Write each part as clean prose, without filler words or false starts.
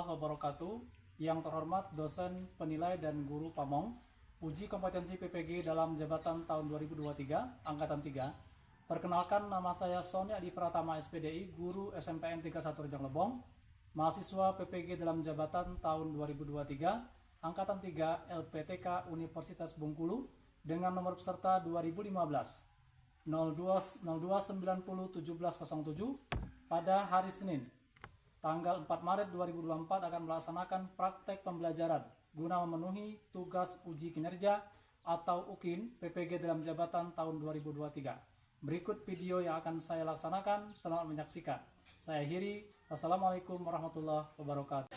wabarakatuh. Yang terhormat dosen, penilai, dan guru Pamong, uji kompetensi PPG dalam jabatan tahun 2023, Angkatan 3. Perkenalkan, nama saya Sony Adi Pratama SPDI, guru SMPN 31 Rejang Lebong, mahasiswa PPG dalam jabatan tahun 2023, Angkatan 3 LPTK Universitas Bengkulu, dengan nomor peserta 2015 02901707 pada hari Senin, tanggal 4 Maret 2024 akan melaksanakan praktek pembelajaran guna memenuhi tugas uji kinerja atau UKIN PPG dalam jabatan tahun 2023. Berikut video yang akan saya laksanakan, selamat menyaksikan. Saya akhiri. Wassalamualaikum warahmatullahi wabarakatuh.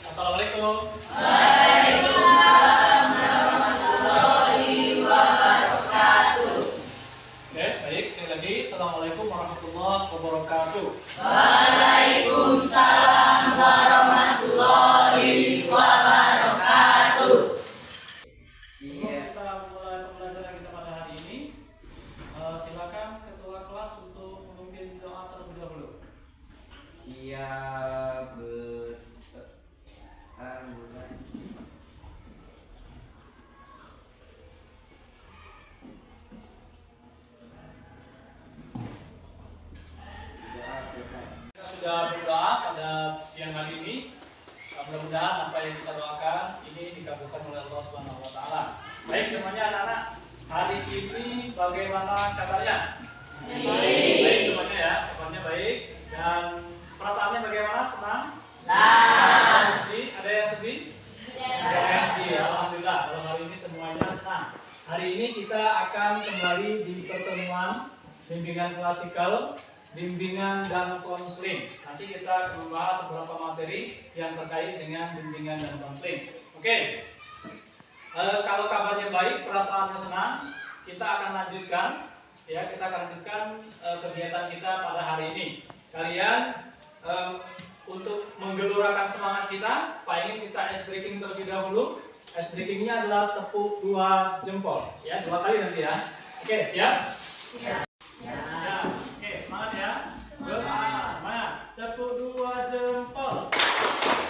Assalamualaikum. Waalaikumsalam warahmatullahi wabarakatuh. Oke, baik. Sekali lagi, Assalamualaikum warahmatullahi wabarakatuh. Waalaikumsalam warahmatullahi wabarakatuh. Sebelum kita mulai pembelajaran kita pada hari ini, silakan ketua kelas untuk memimpin doa terlebih dahulu. Iya, Kita sudah berdoa pada siang hari ini. Mudah-mudahan apa yang kita doakan ini dikabulkan oleh Allah Subhanahu wa taala. Baik semuanya anak-anak, hari ini bagaimana kabarnya? Baik semuanya ya, kabarnya baik. Dan perasaannya bagaimana? Senang? Ada yang sedih? Ada yang sedih? Ada yang sedih. Alhamdulillah, kalau hari ini semuanya senang. Hari ini kita akan kembali di pertemuan bimbingan klasikal, bimbingan dan konseling. Nanti kita akan membahas beberapa materi yang terkait dengan bimbingan dan konseling. Oke. Kalau kabarnya baik, perasaannya senang, kita akan lanjutkan. Ya, kita akan lanjutkan kegiatan kita pada hari ini. Kalian untuk menggelorakan semangat kita, Pak ingin kita ice breaking terlebih dahulu. Ice breakingnya adalah tepuk 2 jempol. Ya, 2 kali nanti ya. Oke, siap? Ya, oke, semangat ya. Mana? Tepuk 2 jempol.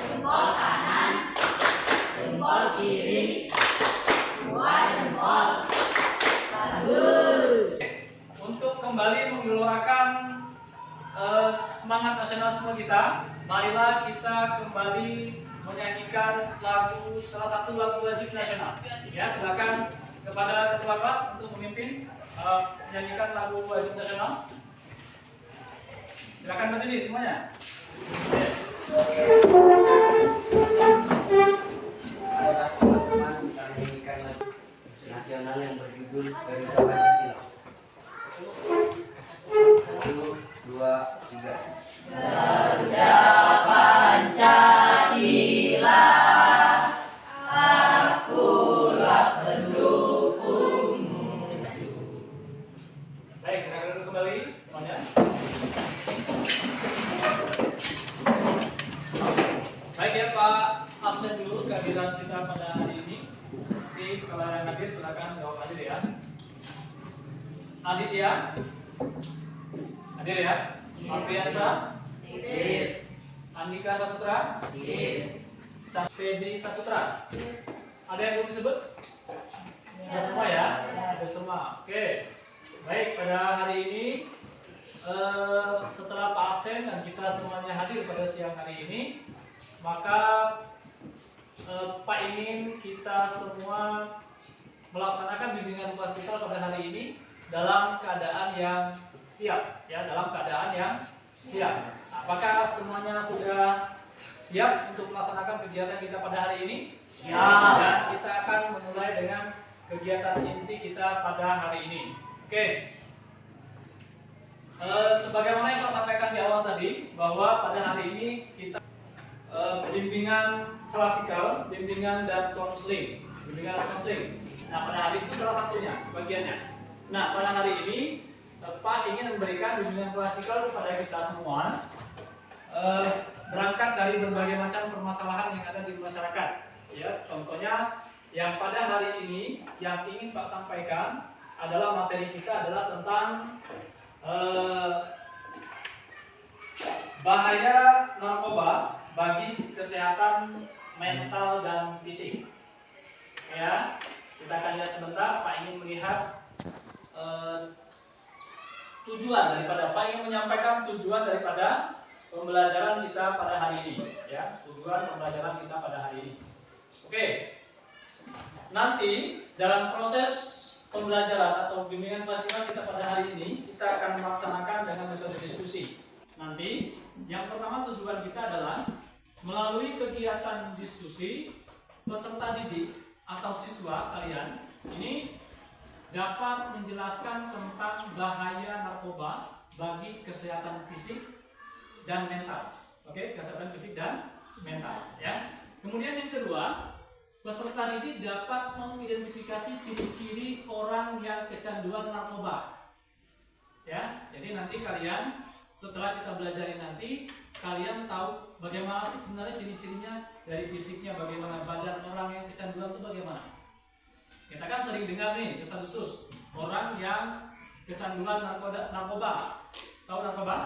Jempol kanan, jempol kiri, 2 jempol. Bagus. Untuk kembali menggelorakan semangat nasionalisme kita, marilah kita kembali menyanyikan salah satu lagu wajib nasional. Ya, silakan kepada ketua kelas untuk memimpin menyanyikan lagu wajib nasional. Silakan berdiri semuanya. adalah teman-teman kita menyanyikan lagu nasional yang berjudul Garuda Pancasila. 1, 2, 3. Garuda Pancasila, akulah pendukungmu. Baik, silakan duduk kembali semuanya. Baik ya Pak, absen dulu kehadiran kita pada hari ini. Nanti kalau yang hadir silakan jawab hadir ya. Aditya, hadir ya. Alfiansa, Hadir. Andika Saputra, Fedi Saputra. Ada yang belum disebut? Ada semua ya? Ada semua. Oke. Baik, pada hari ini setelah Pak absen dan kita semuanya hadir pada siang hari ini, maka Pak ingin kita semua melaksanakan bimbingan klasikal pada hari ini dalam keadaan yang siap, ya, dalam keadaan yang siap. Apakah semuanya sudah siap untuk melaksanakan kegiatan kita pada hari ini? Ya. Dan kita akan memulai dengan kegiatan inti kita pada hari ini. Oke. Sebagaimana yang saya sampaikan di awal tadi, bahwa pada hari ini kita bimbingan klasikal, bimbingan dan konseling, Nah, pada hari itu salah satunya, sebagiannya. Nah, pada hari ini Pak ingin memberikan bimbingan klasikal kepada kita semua, berangkat dari berbagai macam permasalahan yang ada di masyarakat. Ya, contohnya yang pada hari ini yang ingin Pak sampaikan adalah materi kita adalah tentang bahaya narkoba bagi kesehatan mental dan fisik. Ya, kita akan lihat sebentar. Pak ingin melihat tujuan daripada Pak ingin menyampaikan tujuan daripada pembelajaran kita pada hari ini. Ya, tujuan pembelajaran kita pada hari ini. Oke. Nanti dalam proses pembelajaran atau bimbingan mahasiswa kita pada hari ini, kita akan melaksanakan dengan metode diskusi. Nanti yang pertama tujuan kita adalah melalui kegiatan diskusi, peserta didik atau siswa kalian ini dapat menjelaskan tentang bahaya narkoba bagi kesehatan fisik dan mental. Oke, kesehatan fisik dan mental ya. Kemudian yang kedua, peserta didik dapat mengidentifikasi ciri-ciri orang yang kecanduan narkoba. Ya, jadi nanti kalian setelah kita belajar nanti, kalian tahu bagaimana sih sebenarnya ciri-cirinya dari fisiknya, bagaimana badan orang yang kecanduan itu bagaimana. Kita kan sering dengar nih, desas-desus orang yang kecanduan narkoba. Tahu narkoba?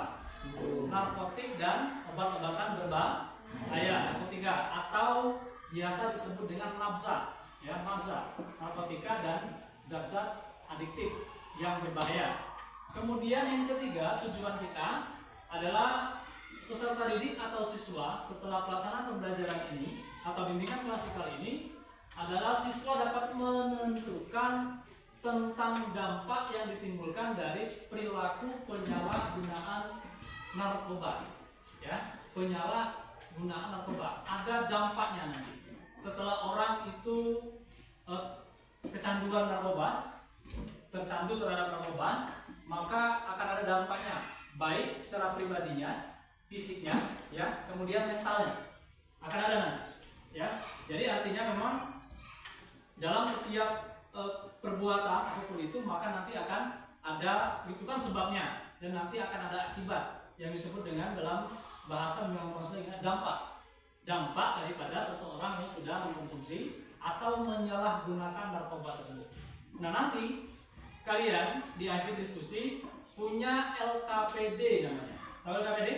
Narkotik dan obat-obatan berbahaya, narkotika atau biasa disebut dengan nabza, ya nabza, narkotika dan zat-zat adiktif yang berbahaya. Kemudian yang ketiga, tujuan kita adalah peserta didik atau siswa setelah pelaksanaan pembelajaran ini atau bimbingan klasikal ini adalah siswa dapat menentukan tentang dampak yang ditimbulkan dari perilaku penyalahgunaan narkoba. Ya, penyalahgunaan narkoba ada dampaknya nanti. Setelah orang itu kecanduan narkoba, tercandu terhadap narkoba, maka akan ada dampaknya, baik secara pribadinya, fisiknya, ya, kemudian mentalnya akan ada nanti, ya. Jadi artinya memang dalam setiap perbuatan apapun itu, maka nanti akan ada, itu kan sebabnya, dan nanti akan ada akibat yang disebut dengan dalam bahasa bimbingan konseling dampak daripada seseorang yang sudah mengkonsumsi atau menyalahgunakan narkoba tersebut. Nah nanti kalian di akhir diskusi punya LKPD namanya. Tahu LKPD?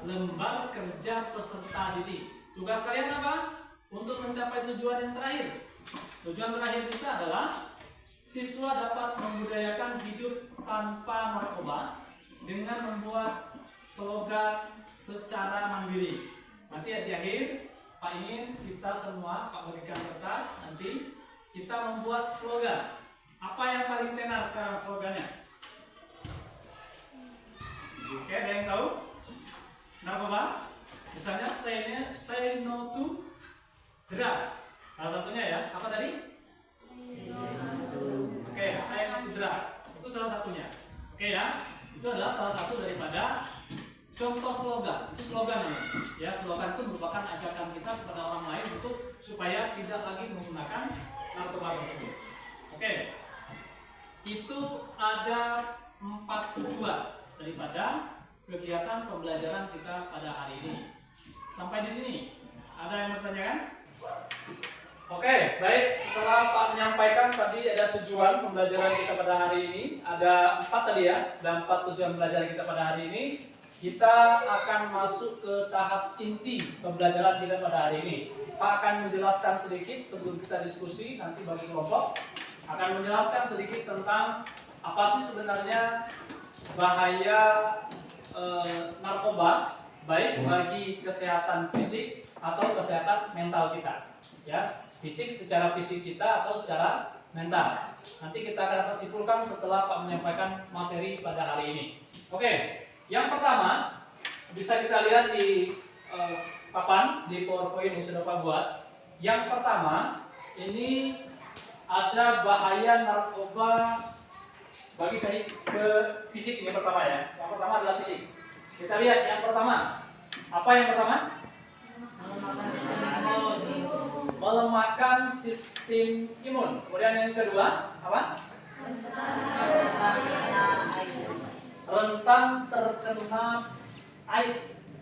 Lembar Kerja Peserta Didik. Tugas kalian apa? Untuk mencapai tujuan yang terakhir. Tujuan terakhir kita adalah siswa dapat membudayakan hidup tanpa narkoba dengan membuat slogan secara mandiri. Nanti di akhir Pak ingin kita semua, Pak bagikan kertas, nanti kita membuat slogan. Apa yang paling tenar sekarang slogannya? Oke, ada yang tahu? Narkoba? Misalnya say no to drug. Salah satunya ya, apa tadi? Oke, say no to drug. Itu salah satunya. Oke ya, itu adalah salah satu daripada contoh slogan. Itu slogan namanya. Ya, slogan itu merupakan ajakan kita kepada orang lain untuk supaya tidak lagi menggunakan narkoba tersebut. Oke. Itu ada 4 tujuan daripada kegiatan pembelajaran kita pada hari ini. Sampai di sini. Ada yang bertanya kan? Oke, baik. Setelah Pak menyampaikan tadi ada tujuan pembelajaran kita pada hari ini, ada 4 tadi ya, ada 4 tujuan pembelajaran kita pada hari ini. Kita akan masuk ke tahap inti pembelajaran kita pada hari ini. Pak akan menjelaskan sedikit sebelum kita diskusi nanti bagi kelompok, akan menjelaskan sedikit tentang apa sih sebenarnya bahaya narkoba baik bagi kesehatan fisik atau kesehatan mental kita. Ya, fisik secara fisik kita atau secara mental. Nanti kita akan dapat simpulkan setelah Pak menyampaikan materi pada hari ini. Oke. Yang pertama, bisa kita lihat di papan, di PowerPoint yang sudah Pak buat. Yang pertama, ini ada bahaya narkoba bagi ke fisik yang pertama ya. Yang pertama adalah fisik. Kita lihat yang pertama. Apa yang pertama? Melemahkan sistem imun. Kemudian yang kedua, apa? Rentan terkena AIDS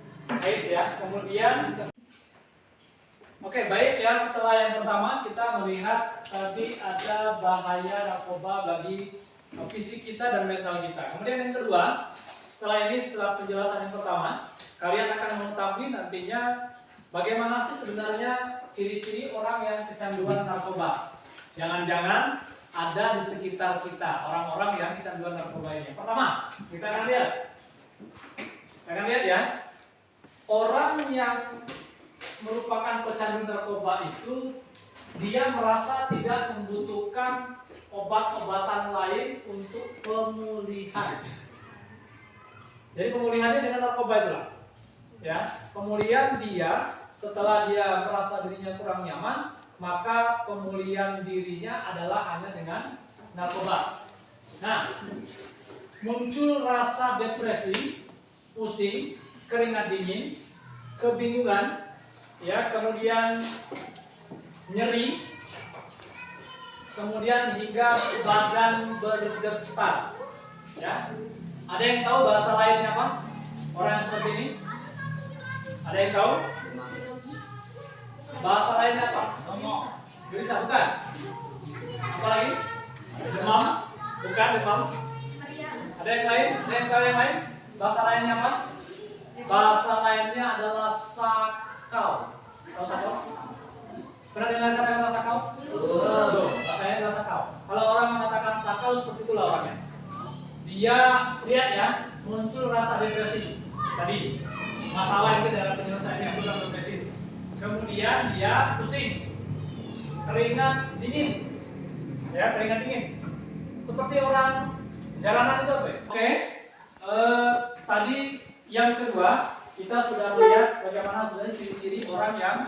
ya. Kemudian oke, baik ya, setelah yang pertama kita melihat tadi ada bahaya narkoba bagi fisik kita dan mental kita. Kemudian yang kedua, setelah ini, setelah penjelasan yang pertama, kalian akan mengetahui nantinya bagaimana sih sebenarnya ciri-ciri orang yang kecanduan narkoba. Jangan-jangan ada di sekitar kita orang-orang yang kecanduan narkoba ini. Pertama, kita akan lihat ya, orang yang merupakan pecandu narkoba itu dia merasa tidak membutuhkan obat-obatan lain untuk pemulihan. Jadi pemulihannya dengan narkoba itulah. Ya, pemulihan dia setelah dia merasa dirinya kurang nyaman, maka pemulihan dirinya adalah hanya dengan narkoba. Nah, muncul rasa depresi, pusing, keringat dingin, kebingungan, ya, kemudian nyeri, kemudian hingga badan bergetar. Ya, ada yang tahu bahasa lainnya apa? Orang yang seperti ini? Ada yang tahu? Bahasa lainnya apa? Gelisah, bukan? Apa lagi? Demam? Bukan demam? Ada yang lain? Ada yang tahu yang lain? Bahasa lainnya apa? Bahasa lainnya adalah sakau. Tahu sakau? Pernah dengar kata-kata sakau? Bahasanya adalah sakau. Kalau orang mengatakan sakau, seperti itulah orangnya. Dia, lihat ya, muncul rasa depresi. Tadi masalah itu dalam penyelesaiannya itu dalam depresi. Kemudian dia pusing, keringat dingin, ya, keringat dingin, seperti orang jalanan itu, Oke. Tadi yang kedua kita sudah melihat bagaimana sebenarnya ciri-ciri orang yang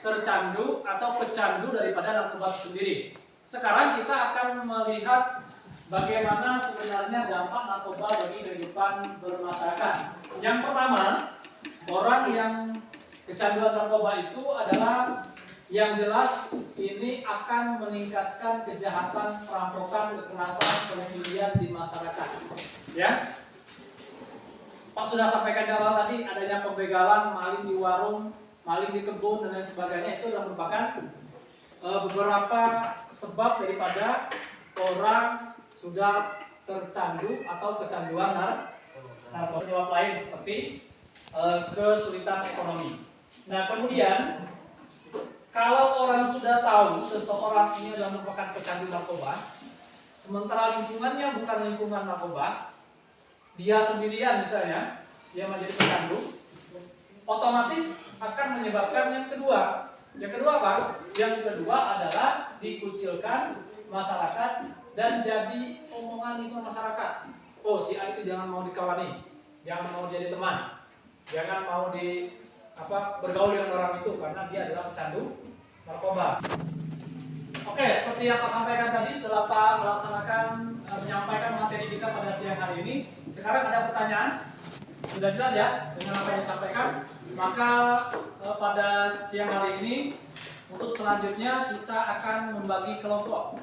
tercandu atau pecandu daripada narkoba sendiri. Sekarang kita akan melihat bagaimana sebenarnya dampak narkoba bagi kehidupan bermasyarakat. Yang pertama, orang yang kecanduan narkoba itu adalah yang jelas ini akan meningkatkan kejahatan, perampokan, kekerasan, pencurian di masyarakat. Ya, Pak sudah sampaikan di awal tadi adanya pembegalan, maling di warung, maling di kebun dan lain sebagainya, itu adalah merupakan beberapa sebab daripada orang sudah tercandu atau kecanduan narkoba. Penyebab lain seperti kesulitan ekonomi. Nah, kemudian kalau orang sudah tahu seseorang ini adalah merupakan pecandu narkoba, sementara lingkungannya bukan lingkungan narkoba, dia sendirian misalnya, dia menjadi pecandu, otomatis akan menyebabkan yang kedua. Yang kedua apa? Yang kedua adalah dikucilkan masyarakat dan jadi omongan lingkungan masyarakat. Oh, si A itu jangan mau dikawani, jangan mau jadi teman, jangan mau bergaul dengan orang itu karena dia adalah pecandu narkoba. Oke, seperti yang Pak sampaikan tadi, setelah Pak menyampaikan materi kita pada siang hari ini, sekarang ada pertanyaan. Sudah jelas ya dengan apa yang disampaikan? Maka pada siang hari ini untuk selanjutnya kita akan membagi kelompok.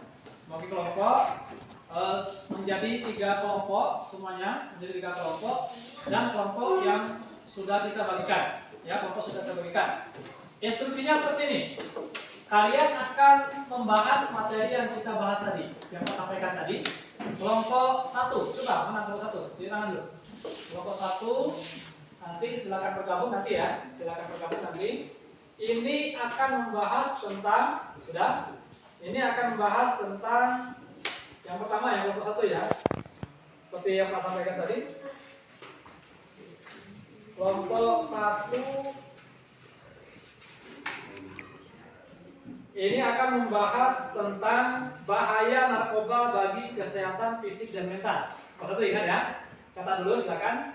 Menjadi 3 kelompok semuanya, menjadi 3 kelompok dan kelompok yang sudah kita bagikan. Ya, kelompok sudah terberikan. Instruksinya seperti ini. Kalian akan membahas materi yang kita bahas tadi, yang saya sampaikan tadi. Kelompok 1, coba mana kelompok 1? Jadi tangan dulu. Kelompok 1, nanti silakan bergabung nanti ya. Silakan bergabung nanti. Ini akan membahas tentang Ini akan membahas tentang yang pertama yang kelompok 1 ya. Seperti yang saya sampaikan tadi. Kelompok 1 ini akan membahas tentang bahaya narkoba bagi kesehatan fisik dan mental. Kelompok 1 ingat ya. Kata dulu silakan.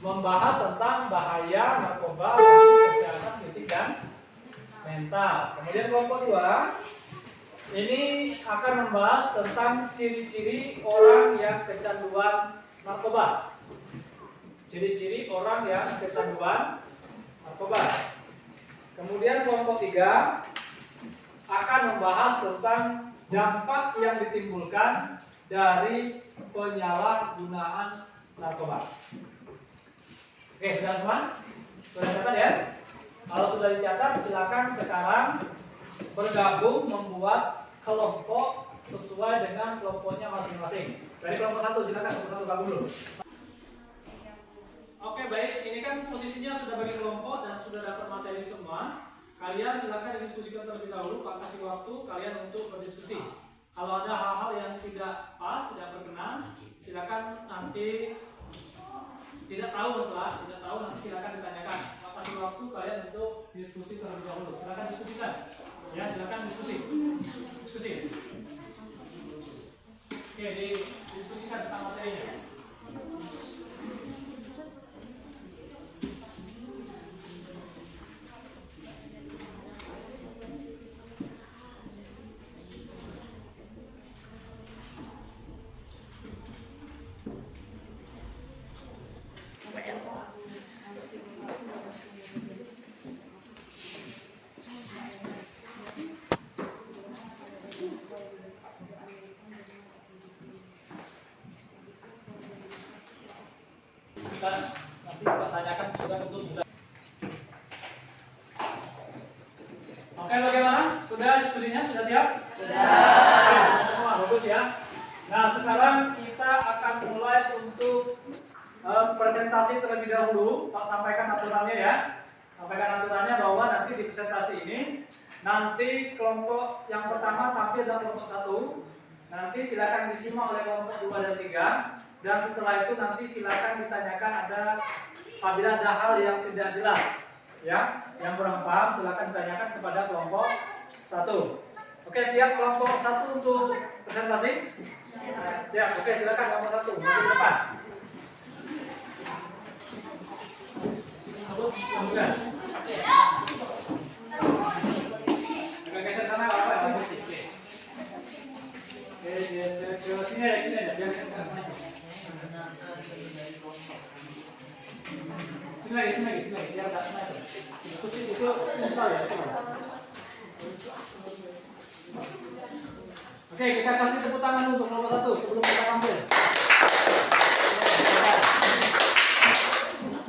Membahas tentang bahaya narkoba bagi kesehatan fisik dan mental. Kemudian kelompok 2 ini akan membahas tentang ciri-ciri orang yang kecanduan narkoba. Ciri-ciri orang yang kecanduan narkoba. Kemudian kelompok 3 akan membahas tentang dampak yang ditimbulkan dari penyalahgunaan narkoba. Oke, sudah semua? Sudah dicatat ya? Kalau sudah dicatat, silakan sekarang bergabung membuat kelompok sesuai dengan kelompoknya masing-masing. Dari kelompok 1 silakan kelompok 1 gabung dulu. baik. Ini kan posisinya sudah bagi kelompok dan sudah dapat materi semua. Kalian silakan diskusikan terlebih dahulu. Pak kasih waktu kalian untuk berdiskusi. Kalau ada hal-hal yang tidak pas, tidak berkenan, silakan nanti tidak tahu nanti silakan ditanyakan. Pak kasih waktu kalian untuk diskusi terlebih dahulu. Silakan diskusikan. Ya, silakan diskusi. Oke, didiskusikan tentang materinya. Dan nanti kita tanyakan sudah. Oke, bagaimana? Sudah diskusinya? Sudah siap? Sudah semua, bagus ya. Nah, sekarang kita akan mulai untuk presentasi terlebih dahulu. Pak sampaikan aturannya ya. Sampaikan aturannya bahwa nanti di presentasi ini nanti kelompok yang pertama tampil dalam kelompok 1. Nanti silakan disimak oleh kelompok 2 dan 3. Dan setelah itu nanti silakan ditanyakan apabila ada hal yang tidak jelas, ya, yang kurang paham silakan ditanyakan kepada kelompok 1. Oke, siap kelompok 1 untuk presentasi? Siap. Oke, silakan kelompok 1 maju ke depan. Sebutkan. Agak geser sana apa? Oke, geser ke sini aja, Sini lagi, biar nggak kena itu. Itu install ya. Oke, kita kasih tepuk tangan untuk kelompok 1 sebelum kita tampil.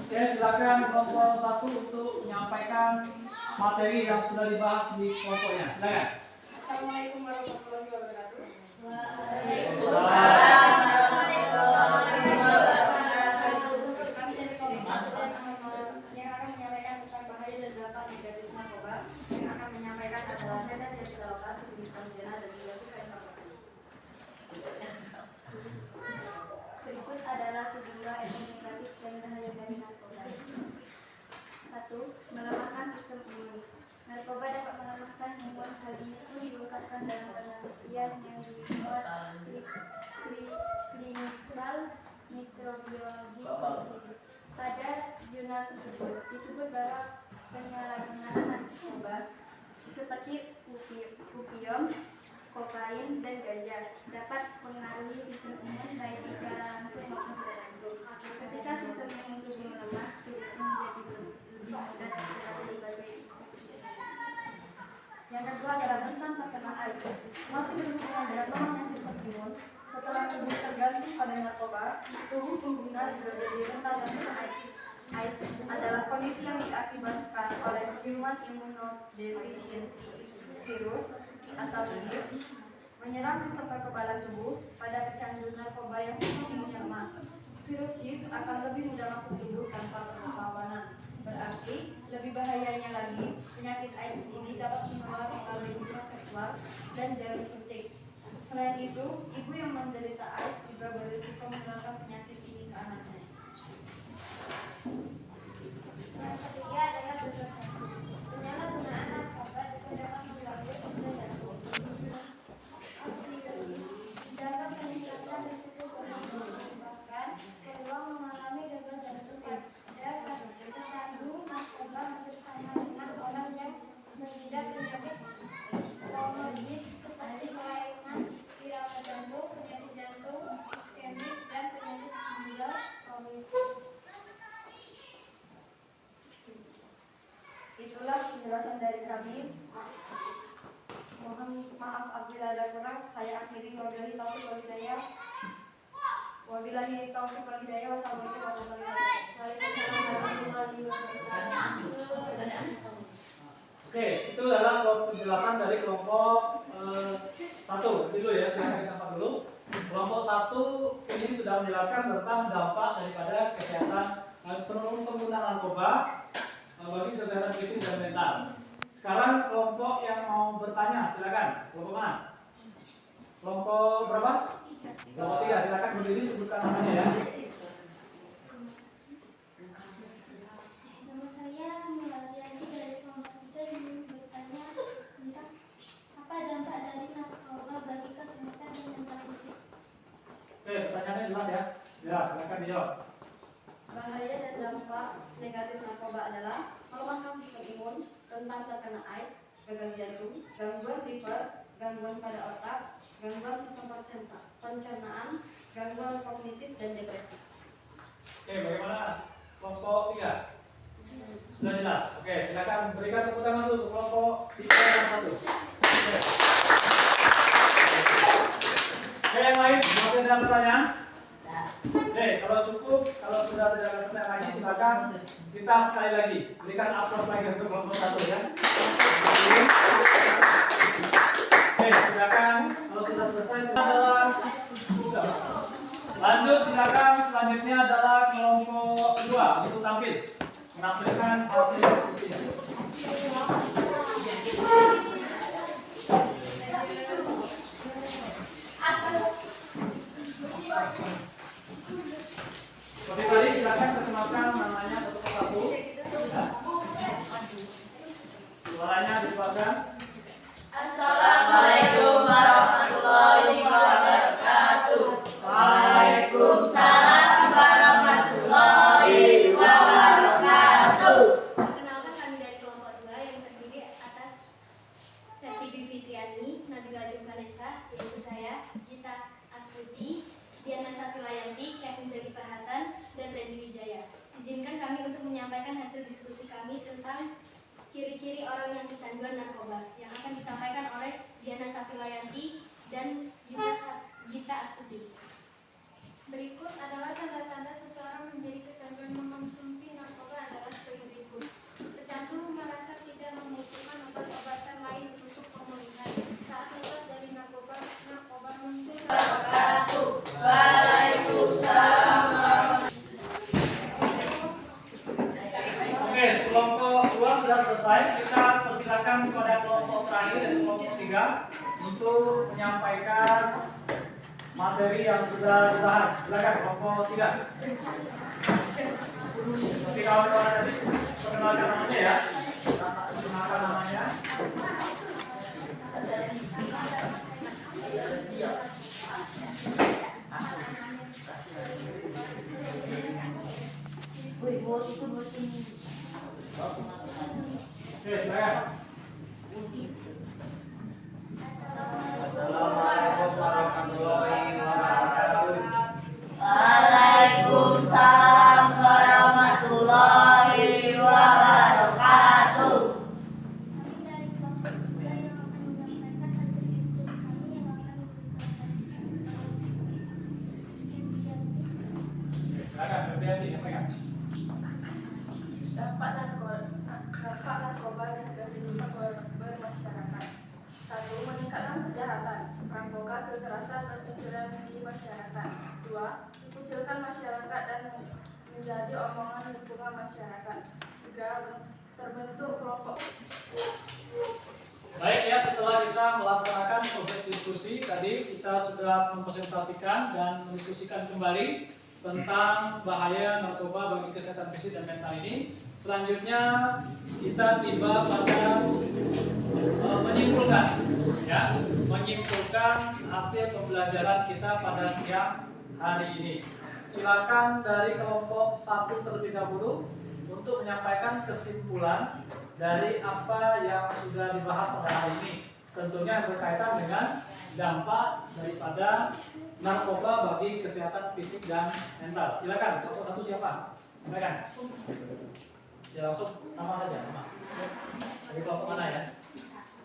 Oke, silakan kelompok 1 untuk menyampaikan materi yang sudah dibahas di kelompoknya. Silakan. Assalamualaikum warahmatullahi wabarakatuh. Berikut adalah sejumlah ilmu negatif dan bahaya dari narkoba. 1. Melemahkan sistem imun. Narkoba dapat melemahkan imun. Hal ini pun diungkapkan dalam penelitian yang dibuat klinikal mikrobiologi pada jurnal tersebut. Disebut bahwa penyalahgunaan narkoba seperti opium, kokain, dan ganja dapat mengaruhi sistem imun baik secara langsung maupun tidak langsung. Ketika sistem imun tubuh melemah, tubuh menjadi lebih mudah terkena berbagai infeksi. Yang kedua adalah tentang terkena AIDS. Masih berhubungan dengan lemahnya sistem imun. Setelah tubuh tergantung pada narkoba, tubuh pengguna juga jadi rentan terkena AIDS. AIDS adalah kondisi yang diakibatkan oleh human immunodeficiency virus atau HIV menyerang sistem kekebalan tubuh. Pada pecandu narkoba yang sistem imunnya lemah, virus HIV akan lebih mudah masuk tubuh tanpa perlawanan. Berarti lebih bahayanya lagi, penyakit AIDS ini dapat menular melalui hubungan seksual dan jarum suntik. Selain itu, ibu yang menderita AIDS juga berisiko menularkan penyakit ini ke anaknya. Yang ketiga adalah penyalahgunaan narkoba dapat mengganggu kerja jantung. Dalam peningkatan risiko menyebabkan peluang mengalami gagal jantung pada pecandu narkoba bersama dengan orang yang mengidap penyakit komorbid seperti kelainan irama jantung, penyakit jantung iskemik, dan penyakit ginjal kronis. Itulah penjelasan dari kami. Mohon maaf apabila ada kurang. Saya akhiri. Wabillahi taufiq wal hidayah. Wabillahi taufiq wal hidayah. Wassalamualaikum warahmatullahi wabarakatuh. Oke, itu adalah penjelasan dari kelompok 1. Dulu ya, silakan kita tempat dulu. Kelompok 1 ini sudah menjelaskan tentang dampak daripada kesehatan penggunaan narkoba bagi kesehatan fisik dan mental. Sekarang kelompok yang mau bertanya, silakan. Kelompok mana? Kelompok berapa? Kelompok 3, silakan berdiri, sebutkan namanya ya. Nama saya Mularianti dari kelompok 3 ingin bertanya tentang apa dampak dari narkoba bagi kesehatan dan mental fisik. Oke, pertanyaannya jelas ya? Jelas, silakan dijawab. Bahaya dan dampak negatif narkoba adalah melemahkan sistem imun, rentan terkena AIDS, gagal jantung, gangguan liver, gangguan pada otak, gangguan sistem pencernaan, gangguan kognitif, dan depresi. Oke, bagaimana kelompok 3? Sudah jelas. Oke, silakan berikan tepuk tangan dulu untuk kelompok 3 dan 1. Oke, yang lain, masih ada pertanyaan? Oke, kalau cukup, kalau sudah tidak ada pertanyaan lagi, silakan kita sekali lagi berikan aplaus lagi untuk kelompok 1 ya. Oke, silakan. Kalau sudah selesai, silakan. Lanjut, silakan. Selanjutnya adalah kelompok 2 untuk tampil menampilkan hasil diskusinya. Seperti tadi, silakan perkenalkan namanya satu persatu. Suaranya dikeluarkan. Assalamualaikum warahmatullahi wabarakatuh. Waalaikumsalam warahmatullahi wabarakatuh. Perkenalkan, kami dari kelompok 2 yang terdiri atas Septi Dwi Fitriani, Nabila Ajeng Vanessa, yaitu saya, Gita Astuti, Diana Safilayanti, Kevin Zedi Perhatan, dan Randy Wijaya. Izinkan kami untuk menyampaikan hasil diskusi kami tentang ciri-ciri orang yang kecanduan narkoba yang akan disampaikan oleh Diana Safilayanti dan Gita Astuti. Berikut adalah tanda-tanda seseorang menjadi kecanduan mengkonsumsi narkoba adalah sebagai berikut. Pecandu merasa tidak membutuhkan obat-obatan lain untuk pemulihan. Saat lepas dari narkoba muncul Waalaikumsalam. Oke, kelompok 2 sudah selesai. Kita persilakan kepada kelompok terakhir, yaitu kelompok 3, untuk menyampaikan materi yang sudah dibahas. Silakan kelompok 3. Seperti kawan-kawan tadi, perkenalkan namanya ya. Perkenalkan namanya. Oke, silakan. Assalamualaikum warahmatullahi wabarakatuh. Waalaikumsalam warahmatullahi wabarakatuh. Kami dari kelompok 3 yang akan menyampaikan hasil diskusi kami yang akan Silakan, berhati-hati, sampaikan. Dampak narkoba dan kehidupan bermasyarakat. 1. Meningkatkan kejahatan, perampokan, kekerasan, dan pencurian di masyarakat. 2. Dikucilkan masyarakat dan menjadi omongan lingkungan masyarakat. 3. Terbentuk kelompok. Baik ya, setelah kita melaksanakan proses diskusi tadi, kita sudah mempresentasikan dan mendiskusikan kembali tentang bahaya narkoba bagi kesehatan fisik dan mental ini. Selanjutnya kita tiba pada menyimpulkan hasil pembelajaran kita pada siang hari ini. Silakan dari kelompok 1 terlebih dahulu untuk menyampaikan kesimpulan dari apa yang sudah dibahas pada hari ini. Tentunya berkaitan dengan dampak daripada narkoba bagi kesehatan fisik dan mental. Silakan, kelompok 1 siapa? Silakan. Ya langsung nama saja, nama. Dari kelompok mana ya?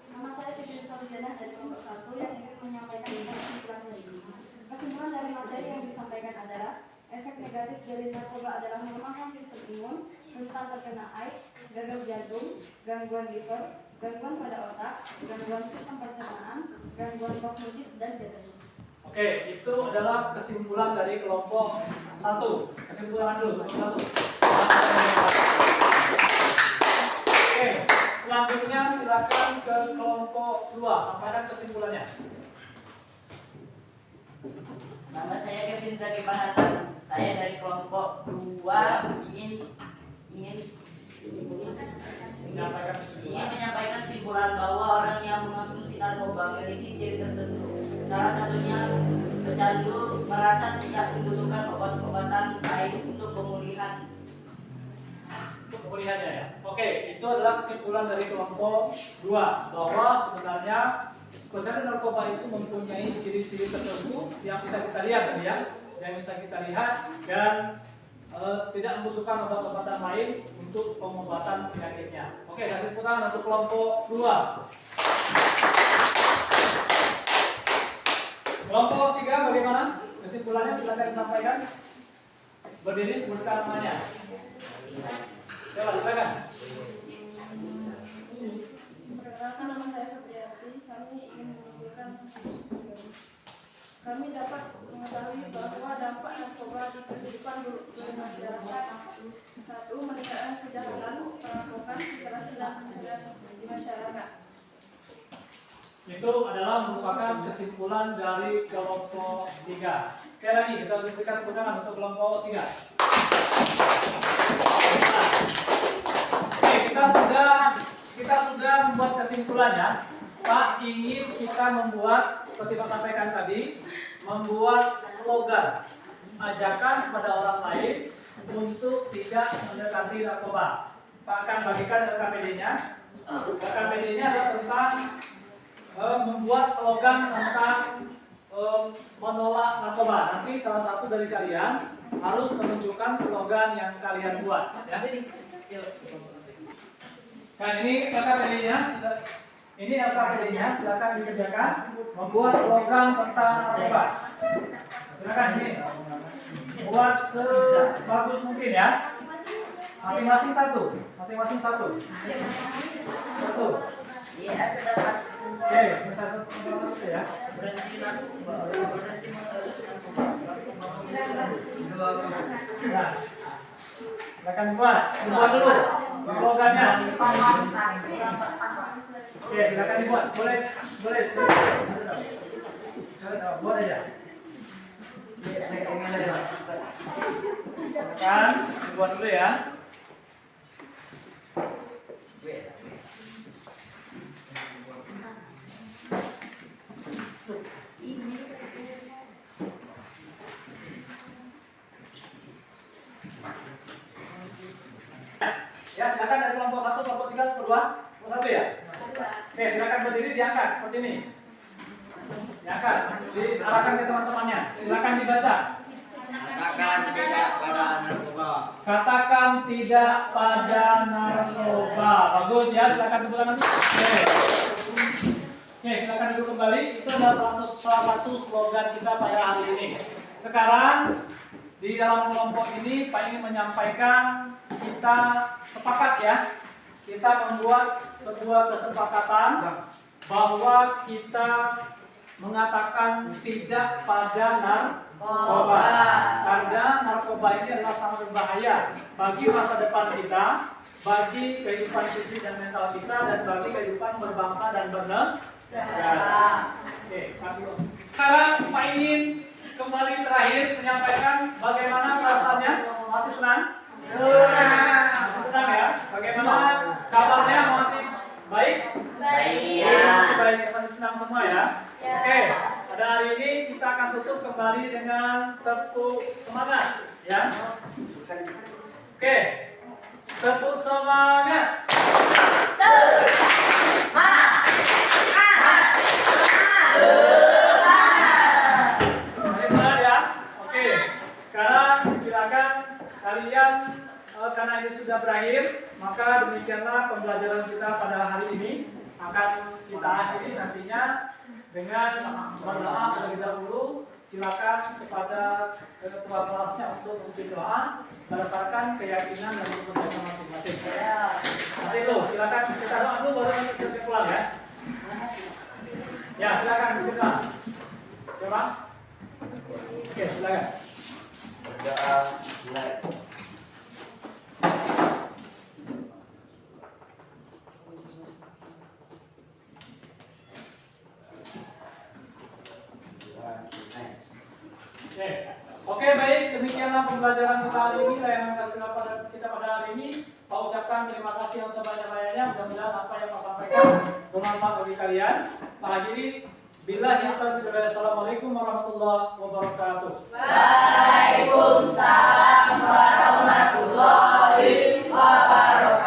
Nama saya Siti Fauzana dari kelompok 1 yang ingin menyampaikan kesimpulan dari ini. Kesimpulan dari materi yang disampaikan adalah efek negatif dari narkoba adalah melemahkan sistem imun, rentan terkena AIDS, gagal jantung, gangguan liver, gangguan pada otak, gangguan sistem pencernaan, gangguan kognitif, dan depresi. Oke, itu adalah kesimpulan dari kelompok 1. Kesimpulan dulu, kelompok 1. Oke, selanjutnya silakan ke kelompok 2, sampaikan kesimpulannya. Nama saya Kevin Zaki Panatan. Saya dari kelompok 2 ingin Menyampaikan kesimpulan. menyampaikan kesimpulan bahwa orang yang mengonsumsi narkoba memiliki ciri tertentu. Salah satunya pecandu merasa tidak membutuhkan obat-obatan lain untuk pemulihan. Untuk pemulihannya ya. Oke, itu adalah kesimpulan dari kelompok 2 bahwa sebenarnya pecandu narkoba itu mempunyai ciri-ciri tertentu yang bisa kita lihat ya, yang bisa kita lihat dan tidak membutuhkan obat-obatan lain untuk pengobatan penyakitnya. Oke, kasih tepuk tangan untuk kelompok 2. Kelompok 3 bagaimana? Kesimpulannya silakan disampaikan. Berdiri sebutkan namanya. Coba silakan. Perkenalkan, nama saya Febriati. Kami ingin mengumpulkan kami dapat mengetahui bahwa dampak narkoba di kehidupan bermasyarakat. 1. Meningkatkan kejahatan, perampokan, kekerasan dan pencurian di masyarakat. Itu adalah merupakan kesimpulan dari kelompok 3. Sekali lagi kita berikan tepuk tangan untuk kelompok 3. Oke, kita sudah membuat kesimpulannya. Pak ingin kita membuat seperti Pak sampaikan tadi, membuat slogan ajakan kepada orang lain untuk tidak mendekati narkoba. Pak akan bagikan LKPD-nya. LKPD-nya adalah tentang membuat slogan tentang menolak narkoba. Nanti salah satu dari kalian harus menunjukkan slogan yang kalian buat. Ya. Nah ini LKPD-nya, silakan dikerjakan. Membuat slogan tentang narkoba. Silakan ini. Buat sebagus mungkin ya. Masing-masing satu. Satu. Iya, dapat Oke, bisa satu ya. berhenti narkoba, berhenti mengonsumsi narkoba. Nah, silakan buat dulu slogannya. Oke, silakan dibuat. Boleh. Buat aja. Silakan dibuat dulu ya. Ya, silakan dari kelompok 1, kelompok 3, kelompok 2, kelompok 1 ya. Oke, silakan berdiri, diangkat seperti ini. Diangkat, diarahkan ke teman-temannya. Silakan dibaca. Katakan tidak pada narkoba. Katakan tidak pada narkoba. Bagus ya, silakan tepuk tangan. Oke, silakan duduk kembali. Itu adalah salah satu slogan kita pada hari ini. Sekarang di dalam kelompok ini Pak ingin menyampaikan kita sepakat ya. Kita membuat sebuah kesepakatan bahwa kita mengatakan tidak pada narkoba. Karena narkoba ini adalah sangat berbahaya bagi masa depan kita, bagi kehidupan fisik dan mental kita, dan bagi kehidupan berbangsa dan bernegara. Oke, sekarang Pak ingin kembali terakhir menyampaikan bagaimana perasaannya. Masih senang? Masih senang ya? Bagaimana kabarnya? Masih baik? Masih baik, masih senang semua ya? Oke, pada hari ini kita akan tutup kembali dengan tepuk semangat ya. Oke, tepuk semangat. Semangat ya. Oke, sekarang silakan kalian karena ini sudah berakhir, maka demikianlah pembelajaran kita pada hari ini. Akan kita akhiri nantinya dengan berdoa terlebih dahulu. Silakan kepada ketua kelasnya untuk memimpin doa berdasarkan keyakinan dan kepercayaan masing-masing. Nanti dulu, silakan kita doa dulu baru nanti siap-siap pulang ya. Ya, silakan kita. Siapa? Oke, silakan. Berdoa mulai. Oke, baik, demikianlah pembelajaran kita hari ini, layanan kasih kita pada hari ini. Pak ucapkan terima kasih yang sebanyak-banyaknya. Mudah-mudahan apa yang Pak sampaikan bermanfaat bagi kalian. Pak Hajiri, billahi taufiq. Assalamualaikum warahmatullahi wabarakatuh. Waalaikumsalam warahmatullahi wabarakatuh.